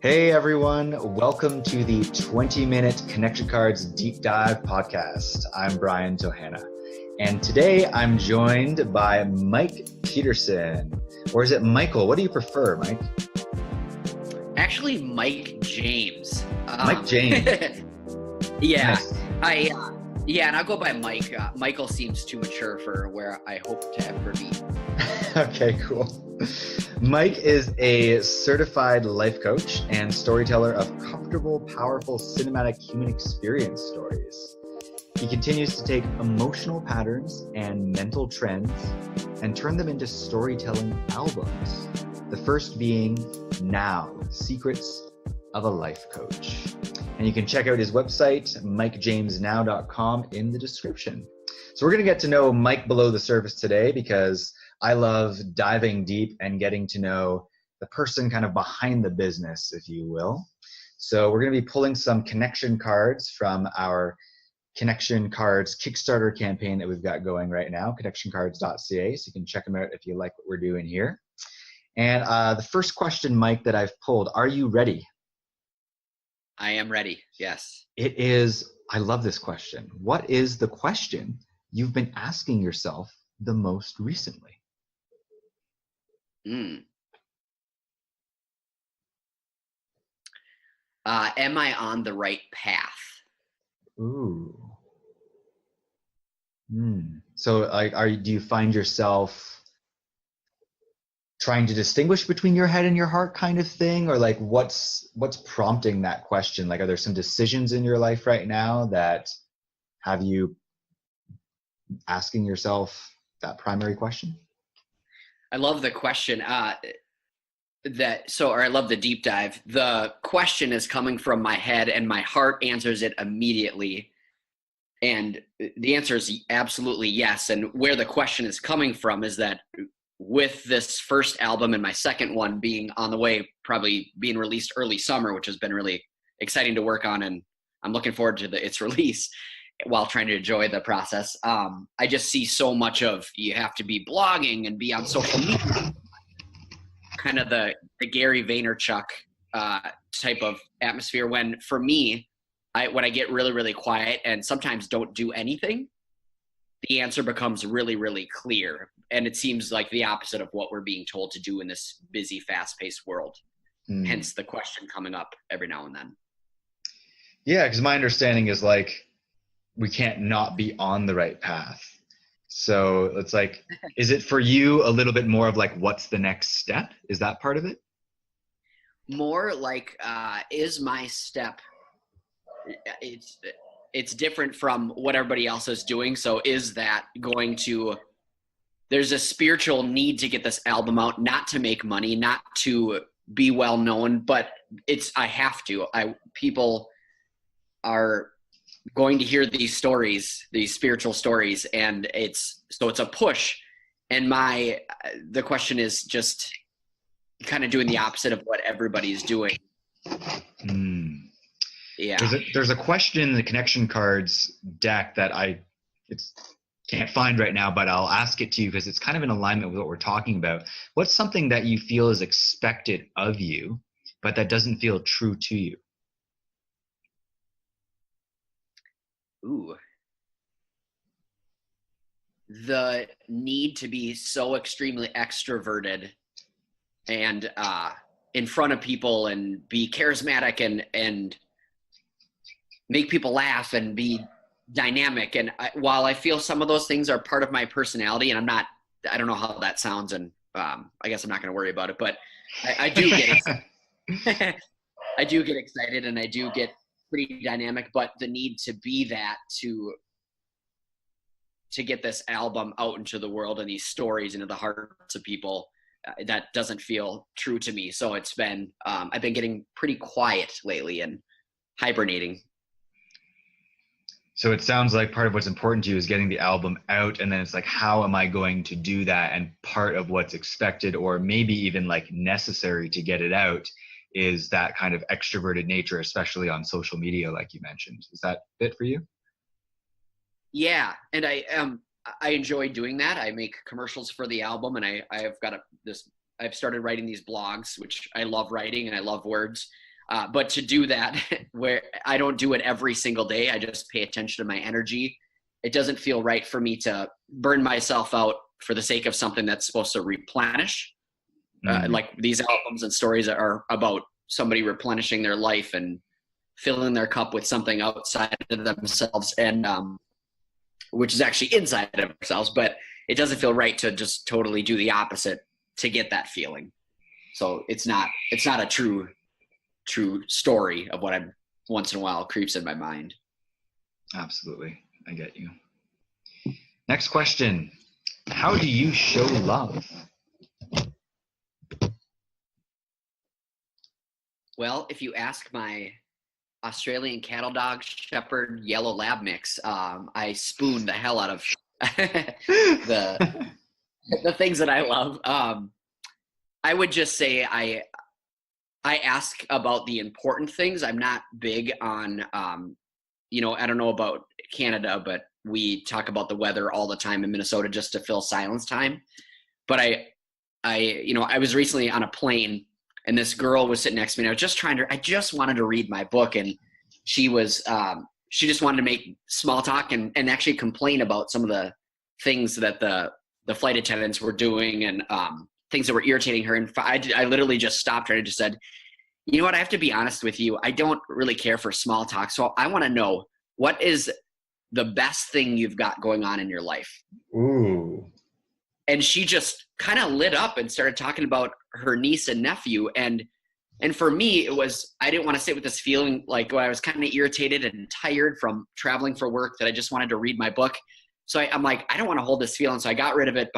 Hey everyone, welcome to the 20-minute Connection Cards Deep Dive podcast. I'm Brian Tohana, and today I'm joined by Mike Peterson. Or is it Michael? What do you prefer, Mike? Actually, Mike James. Mike James. Yeah, Nice. and I'll go by Mike. Michael seems too mature for where I hope to ever be. Okay, cool. Mike is a certified life coach and storyteller of comfortable, powerful, cinematic human experience stories. He continues to take emotional patterns and mental trends and turn them into storytelling albums. The first being Now, Secrets of a Life Coach. And you can check out his website, mikejamesnow.com, in the description. So we're going to get to know Mike below the surface today because I love diving deep and getting to know the person kind of behind the business, if you will. So we're going to be pulling some connection cards from our Connection Cards Kickstarter campaign that we've got going right now, connectioncards.ca. So you can check them out if you like what we're doing here. And the first question, Mike, that I've pulled, are you ready? I am ready, yes. It is, I love this question. What is the question you've been asking yourself the most recently? Am I on the right path? Ooh. So do you find yourself trying to distinguish between your head and your heart kind of thing? Or like what's prompting that question? Like, are there some decisions in your life right now that have you asking yourself that primary question? I love the question. I love the deep dive. The question is coming from my head and my heart answers it immediately. And the answer is absolutely yes. And where the question is coming from is that with this first album and my second one being on the way, probably being released early summer, which has been really exciting to work on, and I'm looking forward to its release while trying to enjoy the process. I just see so much of you have to be blogging and be on social media, kind of the Gary Vaynerchuk type of atmosphere, when for me, when I get really, really quiet and sometimes don't do anything, the answer becomes really, really clear. And it seems like the opposite of what we're being told to do in this busy, fast-paced world. Hence the question coming up every now and then. Yeah, because my understanding is like we can't not be on the right path. So it's like, is it for you a little bit more of like, what's the next step? Is that part of it? More like, is my step, it's different from what everybody else is doing. So is that going to, there's a spiritual need to get this album out, not to make money, not to be well known, but I have to. People are going to hear these stories, these spiritual stories, and it's a push. And the question is just kind of doing the opposite of what everybody's doing. Yeah. There's a question in the Connection Cards deck that I can't find right now, but I'll ask it to you because it's kind of in alignment with what we're talking about. What's something that you feel is expected of you, but that doesn't feel true to you? Ooh. The need to be so extremely extroverted and in front of people and be charismatic and make people laugh and be dynamic. And while I feel some of those things are part of my personality, and I don't know how that sounds, and I guess I'm not going to worry about it, but I do get excited. I do get excited and I do get pretty dynamic, but the need to be that to get this album out into the world and these stories into the hearts of people, that doesn't feel true to me. So it's been, I've been getting pretty quiet lately and hibernating. So it sounds like part of what's important to you is getting the album out, and then it's like, how am I going to do that? And part of what's expected, or maybe even like necessary to get it out, is that kind of extroverted nature, especially on social media, like you mentioned. Is that fit for you? Yeah, and I enjoy doing that. I make commercials for the album, and I've got this I've started writing these blogs, which I love writing and I love words. But to do that, where I don't do it every single day, I just pay attention to my energy. It doesn't feel right for me to burn myself out for the sake of something that's supposed to replenish. Like these albums and stories are about somebody replenishing their life and filling their cup with something outside of themselves, and which is actually inside of ourselves. But it doesn't feel right to just totally do the opposite to get that feeling. So it's not a true story of what I'm once in a while creeps in my mind. Absolutely. I get you. Next question. How do you show love? Well, if you ask my Australian cattle dog shepherd yellow lab mix, I spoon the hell out of the things that I love. I would just say I ask about the important things. I'm not big on, I don't know about Canada, but we talk about the weather all the time in Minnesota just to fill silence time. But I was recently on a plane and this girl was sitting next to me and I just wanted to read my book, and she just wanted to make small talk and actually complain about some of the things that the flight attendants were doing and things that were irritating her. And I literally just stopped her and just said, you know what, I have to be honest with you. I don't really care for small talk. So I want to know, what is the best thing you've got going on in your life? Ooh. And she just kind of lit up and started talking about her niece and nephew. And for me, I didn't want to sit with this feeling like when I was kind of irritated and tired from traveling for work that I just wanted to read my book. So I'm like, I don't want to hold this feeling. So I got rid of it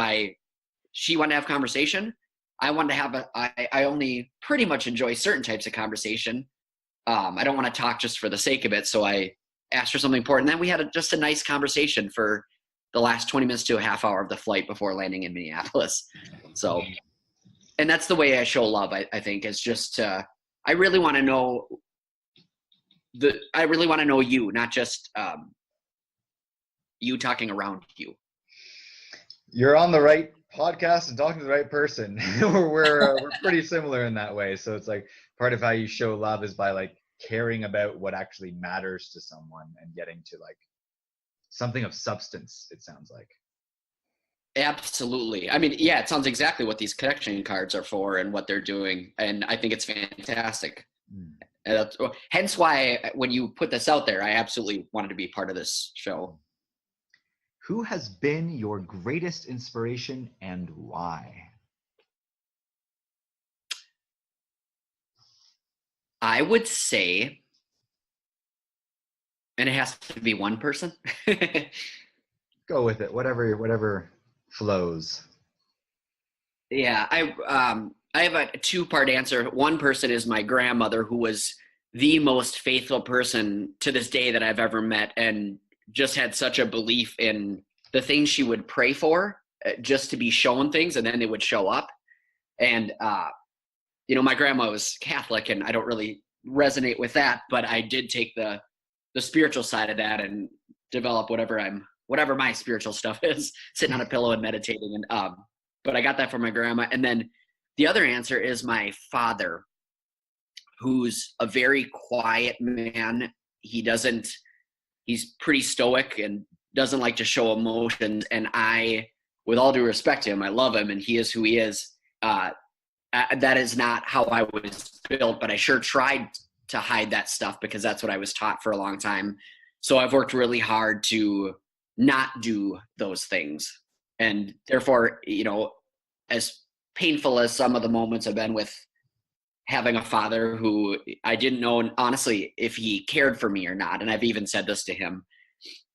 she wanted to have conversation. I wanted to have I only pretty much enjoy certain types of conversation. I don't want to talk just for the sake of it. So I asked her something important. Then we had just a nice conversation for the last 20 minutes to a half hour of the flight before landing in Minneapolis. So, and that's the way I show love, I think, is just, I really want to know you, not just you talking around you. You're on the right podcast and talking to the right person. we're pretty similar in that way. So it's like part of how you show love is by like caring about what actually matters to someone and getting to like something of substance, it sounds like. Absolutely. I mean, yeah, it sounds exactly what these connection cards are for and what they're doing. And I think it's fantastic. And hence why when you put this out there, I absolutely wanted to be part of this show. Who has been your greatest inspiration and why? I would say, and it has to be one person. Go with it, whatever flows. Yeah, I have a two-part answer. One person is my grandmother, who was the most faithful person to this day that I've ever met, and just had such a belief in the things she would pray for, just to be shown things, and then they would show up. And my grandma was Catholic, and I don't really resonate with that, but I did take the spiritual side of that and develop whatever my spiritual stuff is, sitting on a pillow and meditating. And but I got that from my grandma. And then the other answer is my father, who's a very quiet man. He's pretty stoic and doesn't like to show emotions. And I, with all due respect to him, I love him and he is who he is. That is not how I was built, but I sure tried to hide that stuff because that's what I was taught for a long time. So I've worked really hard to not do those things. And therefore, as painful as some of the moments have been with having a father who I didn't know, honestly, if he cared for me or not. And I've even said this to him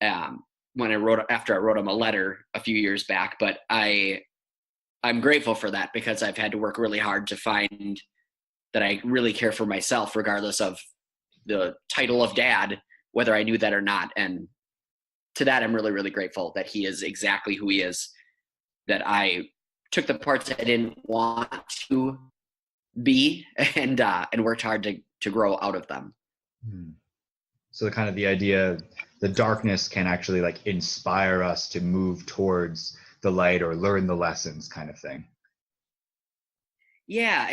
after I wrote him a letter a few years back, but I'm grateful for that because I've had to work really hard to find that I really care for myself, regardless of the title of dad, whether I knew that or not. And to that, I'm really, really grateful that he is exactly who he is, that I took the parts I didn't want to be and worked hard to grow out of them. So kind of the idea, the darkness can actually like inspire us to move towards the light or learn the lessons kind of thing. Yeah,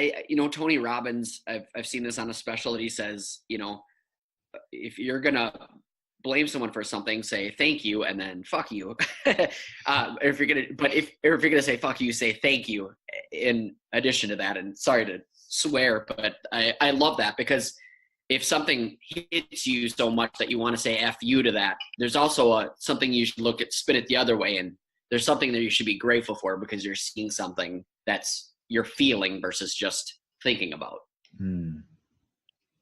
Tony Robbins, I've seen this on a special that he says, if you're gonna blame someone for something, say thank you and then fuck you. If you're gonna say fuck you, say thank you in addition to that. And sorry to swear, but I love that, because if something hits you so much that you want to say F you to that, there's also something you should spin it the other way. And there's something that you should be grateful for, because you're seeing something that's you're feeling versus just thinking about.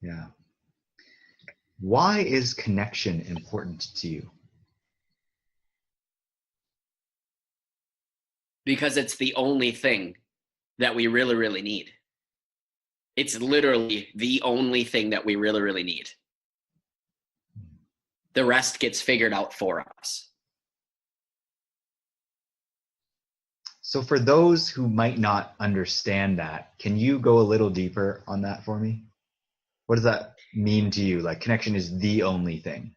Yeah. Why is connection important to you? Because it's the only thing that we really, really need. It's literally the only thing that we really, really need. The rest gets figured out for us. So for those who might not understand that, can you go a little deeper on that for me? What does that mean to you? Like, connection is the only thing.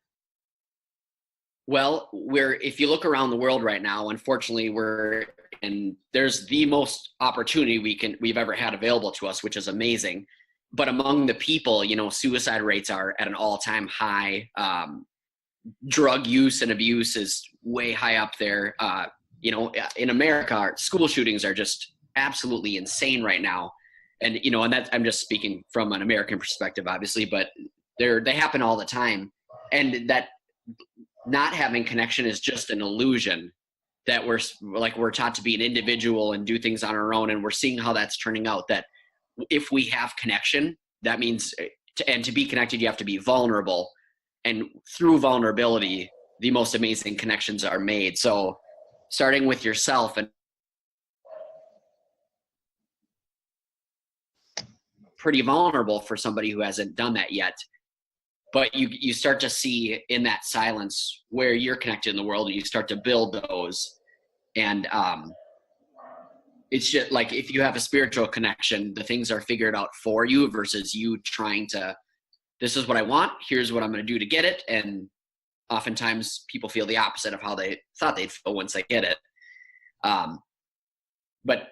Well, if you look around the world right now, unfortunately, there's the most opportunity we've ever had available to us, which is amazing. But among the people, suicide rates are at an all-time high. Drug use and abuse is way high up there. In America, school shootings are just absolutely insane right now. And, and that, I'm just speaking from an American perspective, obviously, but they happen all the time. And that not having connection is just an illusion, that we're taught to be an individual and do things on our own. And we're seeing how that's turning out, that if we have connection, that means, to be connected, you have to be vulnerable. And through vulnerability, the most amazing connections are made. So starting with yourself, and pretty vulnerable for somebody who hasn't done that yet. But you start to see in that silence where you're connected in the world, and you start to build those. And it's just like, if you have a spiritual connection, the things are figured out for you versus you trying to, this is what I want, here's what I'm going to do to get it. And oftentimes people feel the opposite of how they thought they'd feel once they get it. But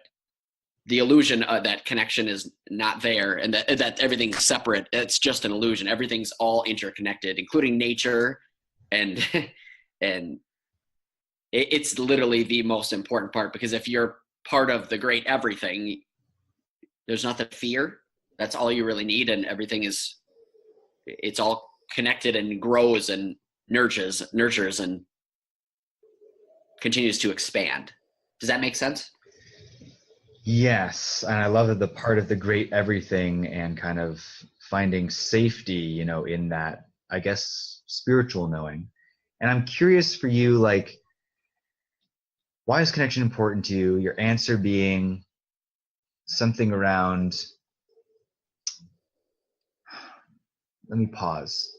the illusion that connection is not there, and that everything's separate, it's just an illusion. Everything's all interconnected, including nature. And it's literally the most important part, because if you're part of the great everything, there's nothing to fear. That's all you really need. And it's all connected and grows and nurtures and continues to expand. Does that make sense? Yes. And I love that the part of the great everything and kind of finding safety, in that, I guess, spiritual knowing. And I'm curious for you, like, why is connection important to you? Your answer being something around, let me pause.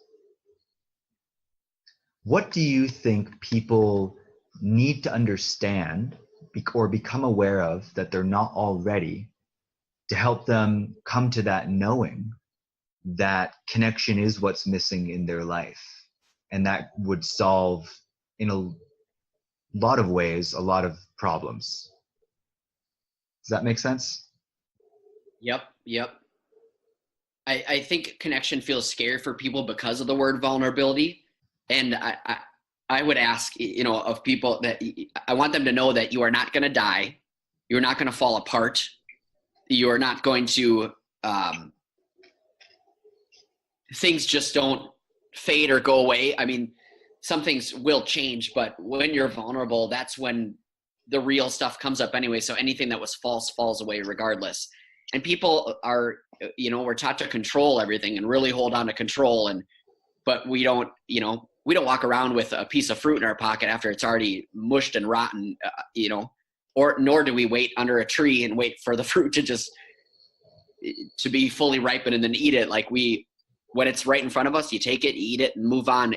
What do you think people need to understand or become aware of that they're not already, to help them come to that knowing that connection is what's missing in their life? And that would solve, in a lot of ways, a lot of problems. Does that make sense? Yep. I think connection feels scary for people because of the word vulnerability. And I would ask, of people, that I want them to know that you are not going to die. You're not going to fall apart. You are not going to, things just don't fade or go away. I mean, some things will change, but when you're vulnerable, that's when the real stuff comes up anyway. So anything that was false falls away regardless. And people are, we're taught to control everything and really hold on to control. But we don't walk around with a piece of fruit in our pocket after it's already mushed and rotten, nor do we wait under a tree and wait for the fruit to be fully ripened and then eat it. Like, when it's right in front of us, you take it, eat it, and move on.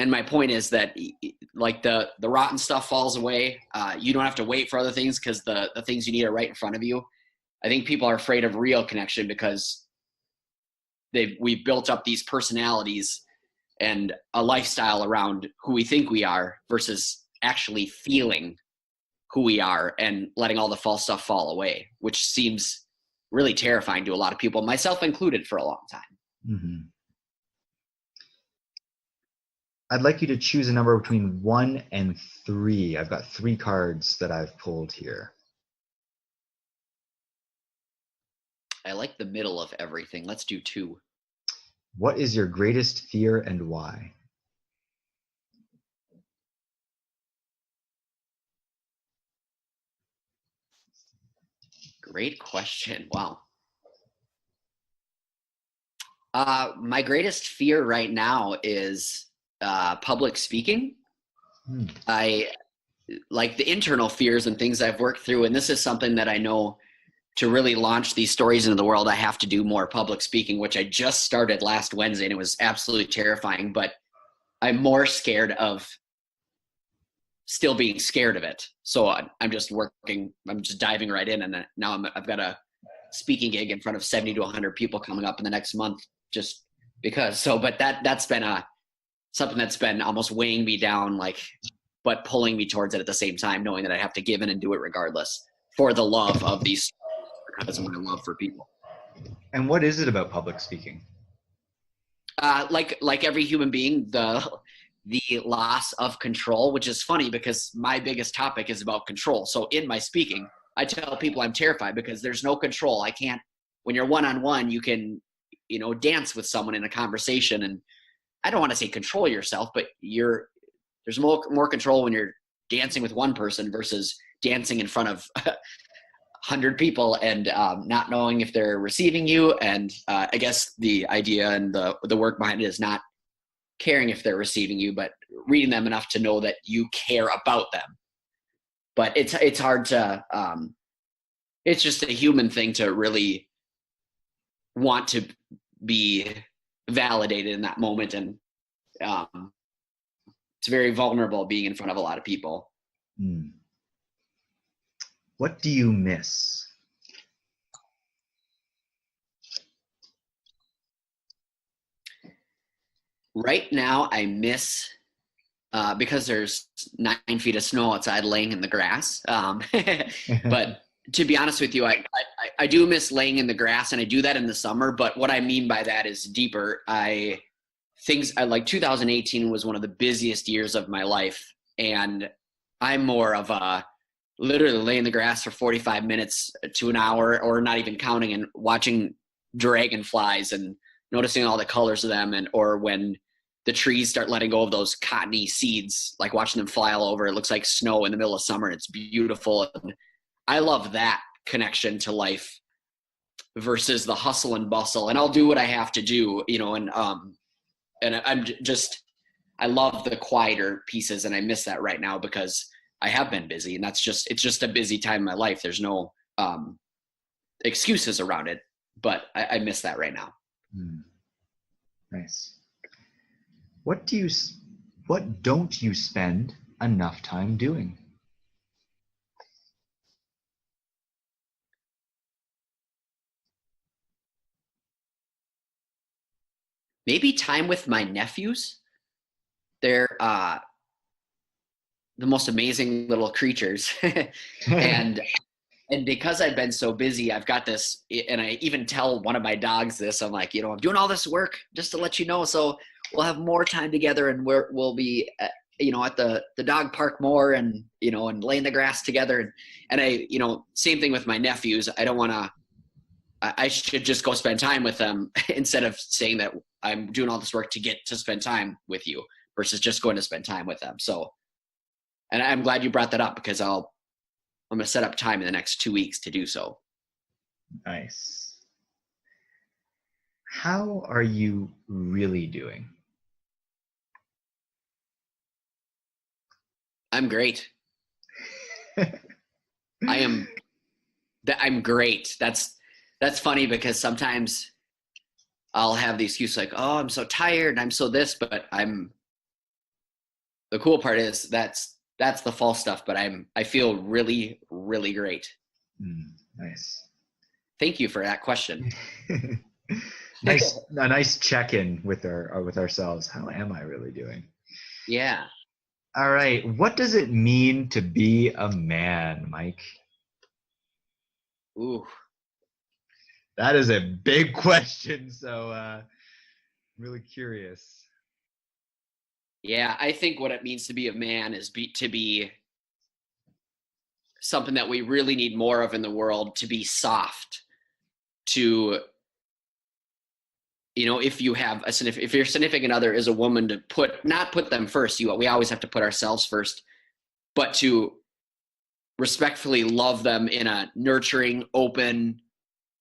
And my point is that, like, the rotten stuff falls away. You don't have to wait for other things, because the things you need are right in front of you. I think people are afraid of real connection because we've built up these personalities and a lifestyle around who we think we are versus actually feeling who we are and letting all the false stuff fall away, which seems really terrifying to a lot of people, myself included, for a long time. Mm-hmm. I'd like you to choose a number between 1 and 3. I've got 3 cards that I've pulled here. I like the middle of everything. Let's do 2. What is your greatest fear and why? Great question. Wow. My greatest fear right now is public speaking. I like the internal fears and things I've worked through. And this is something that I know, to really launch these stories into the world, I have to do more public speaking, which I just started last Wednesday, and it was absolutely terrifying. But I'm more scared of still being scared of it. So I'm just diving right in. And now I've got a speaking gig in front of 70 to 100 people coming up in the next month, just because. So, but that's been something that's been almost weighing me down, but pulling me towards it at the same time, knowing that I have to give in and do it regardless for the love of these, because of my love for people. And what is it about public speaking? Like every human being, the loss of control, which is funny because my biggest topic is about control. So in my speaking, I tell people I'm terrified because there's no control. I can't, when you're one-on-one, you can, dance with someone in a conversation. And I don't want to say control yourself, but there's more control when you're dancing with one person versus dancing in front of 100 people and not knowing if they're receiving you. And I guess the idea and the work behind it is not caring if they're receiving you, but reading them enough to know that you care about them. But it's hard to, it's just a human thing to really want to be validated in that moment. And it's very vulnerable being in front of a lot of people. What do you miss? Right now, I miss, because there's 9 feet of snow outside laying in the grass. But to be honest with you, I do miss laying in the grass, and I do that in the summer. But what I mean by that is deeper. I like 2018 was one of the busiest years of my life. And I'm more of a literally lay in the grass for 45 minutes to an hour, or not even counting, and watching dragonflies and noticing all the colors of them. Or when the trees start letting go of those cottony seeds, like watching them fly all over. It looks like snow in the middle of summer, and it's beautiful. And I love that connection to life versus the hustle and bustle. And I'll do what I have to do, and I love the quieter pieces, and I miss that right now because I have been busy, and it's just a busy time in my life. There's no excuses around it, but I miss that right now. Nice. What don't you spend enough time doing? Maybe time with my nephews. They're the most amazing little creatures. and because I've been so busy, I've got this, and I even tell one of my dogs this. I'm like, I'm doing all this work just to let you know, so we'll have more time together, and we'll be at the dog park more, and and lay in the grass together. And I same thing with my nephews. I should just go spend time with them instead of saying that I'm doing all this work to get to spend time with you versus just going to spend time with them. So, and I'm glad you brought that up because I'm going to set up time in the next 2 weeks to do so. Nice. How are you really doing? I'm great. I'm great. That's funny because sometimes I'll have the excuse like, oh, I'm so tired and I'm so this, but the cool part is that's the false stuff, but I feel really, really great. Nice. Thank you for that question. A nice check-in with ourselves. How am I really doing? Yeah. All right. What does it mean to be a man, Mike? Ooh, That is a big question. So, really curious. yeah. I think what it means to be a man is to be something that we really need more of in the world. To be soft. To if you have if your significant other is a woman, to not put them first. We always have to put ourselves first, but to respectfully love them in a nurturing, open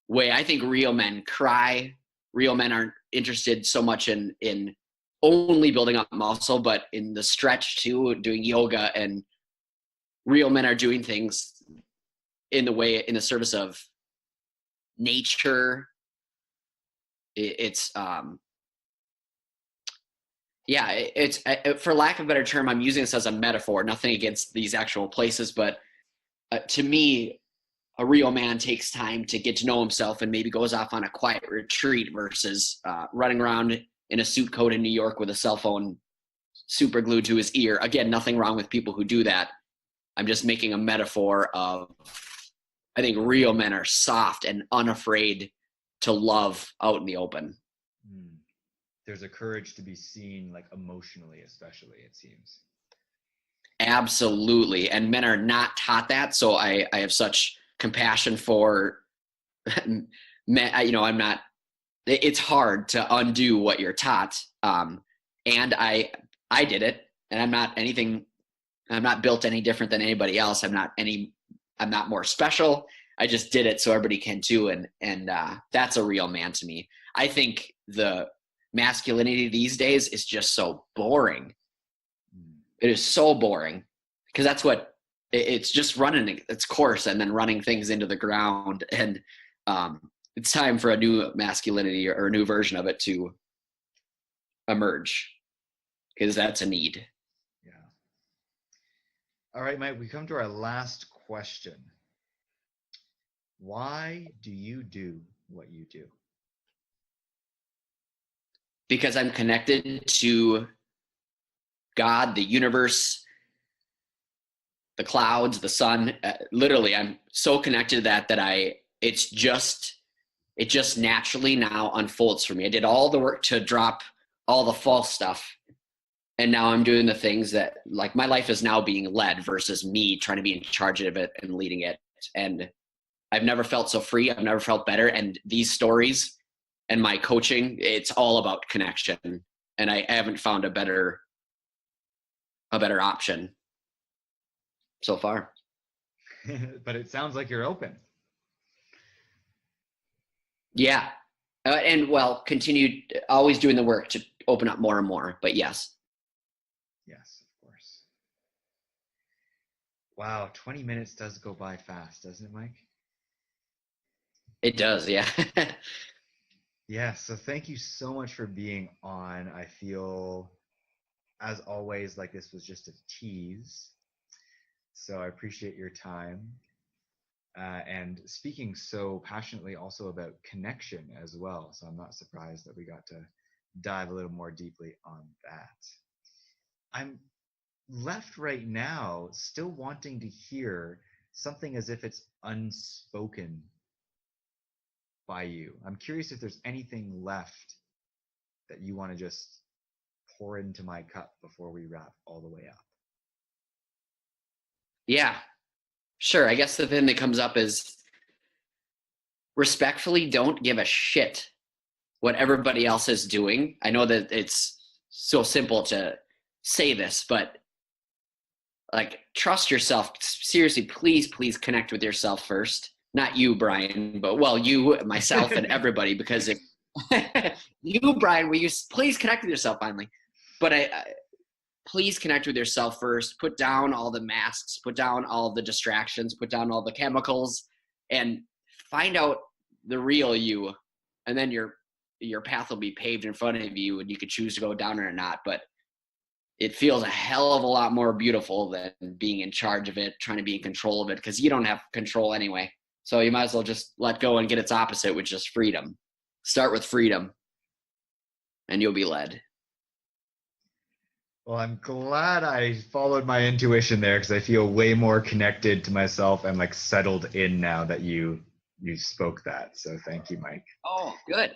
way. I think real men cry. Real men aren't interested so much in only building up muscle, but in the stretch too, doing yoga. And real men are doing things in the service of nature. It's yeah, it's for lack of a better term, I'm using this as a metaphor. Nothing against these actual places, but to me, a real man takes time to get to know himself and maybe goes off on a quiet retreat versus running around in a suit coat in New York with a cell phone super glued to his ear. Again, nothing wrong with people who do that. I'm just making a metaphor of, I think real men are soft and unafraid to love out in the open. There's a courage to be seen, like emotionally, especially, it seems. Absolutely. And men are not taught that. So I have such compassion for men. I'm not, it's hard to undo what you're taught. And I did it, and I'm not built any different than anybody else. I'm not more special. I just did it so everybody can too. And that's a real man to me. I think the masculinity these days is just so boring. It is so boring because that's what it's just running its course and then running things into the ground. And it's time for a new masculinity or a new version of it to emerge, because that's a need. Yeah. All right, Mike, we come to our last question. Why do you do what you do? Because I'm connected to God, the universe, the clouds, the sun. Literally, I'm so connected to that it just naturally now unfolds for me. I did all the work to drop all the false stuff, and now I'm doing the things that, like, my life is now being led versus me trying to be in charge of it and leading it. And I've never felt so free. I've never felt better. And these stories and my coaching, it's all about connection. And I haven't found a better option so far. But it sounds like you're open. Yeah. And well, continue always doing the work to open up more and more, but yes. Yes, of course. Wow, 20 minutes does go by fast, doesn't it, Mike? It does, yeah. Yeah, so thank you so much for being on. I feel, as always, like this was just a tease. So I appreciate your time. And speaking so passionately also about connection as well. So I'm not surprised that we got to dive a little more deeply on that. I'm left right now still wanting to hear something as if it's unspoken by you. I'm curious if there's anything left that you want to just pour into my cup before we wrap all the way up. Yeah, sure. I guess the thing that comes up is respectfully don't give a shit what everybody else is doing. I know that it's so simple to say this, but like, trust yourself. Seriously, please connect with yourself first. Not you, Brian, but well, you, myself, and everybody, because if you, Brian, will you please connect with yourself finally? But please connect with yourself first. Put down all the masks, put down all the distractions, put down all the chemicals, and find out the real you. And then your path will be paved in front of you, and you can choose to go down it or not. But it feels a hell of a lot more beautiful than being in charge of it, trying to be in control of it, because you don't have control anyway. So you might as well just let go and get its opposite, which is freedom. Start with freedom, and you'll be led. Well, I'm glad I followed my intuition there because I feel way more connected to myself and like settled in now that you spoke that. So thank you, Mike. Oh, good.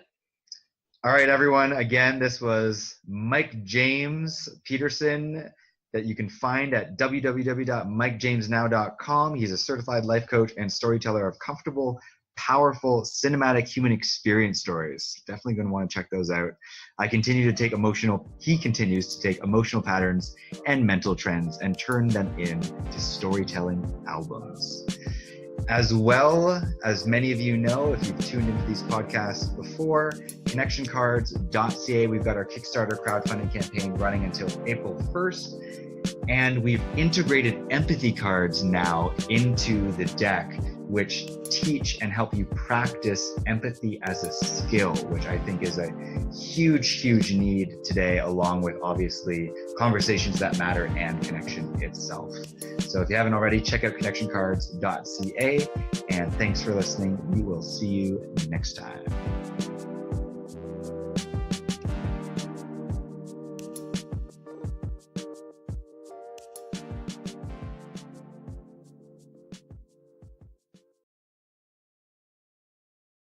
All right, everyone. Again, this was Mike James Peterson that you can find at www.mikejamesnow.com. He's a certified life coach and storyteller of comfortable, powerful, cinematic human experience stories. Definitely going to want to check those out. He continues to take emotional patterns and mental trends and turn them into storytelling albums. As well, as many of you know, if you've tuned into these podcasts before, connectioncards.ca, we've got our Kickstarter crowdfunding campaign running until April 1st. And we've integrated empathy cards now into the deck, which teach and help you practice empathy as a skill, which I think is a huge, huge need today, along with obviously conversations that matter and connection itself. So if you haven't already, check out connectioncards.ca, and thanks for listening. We will see you next time.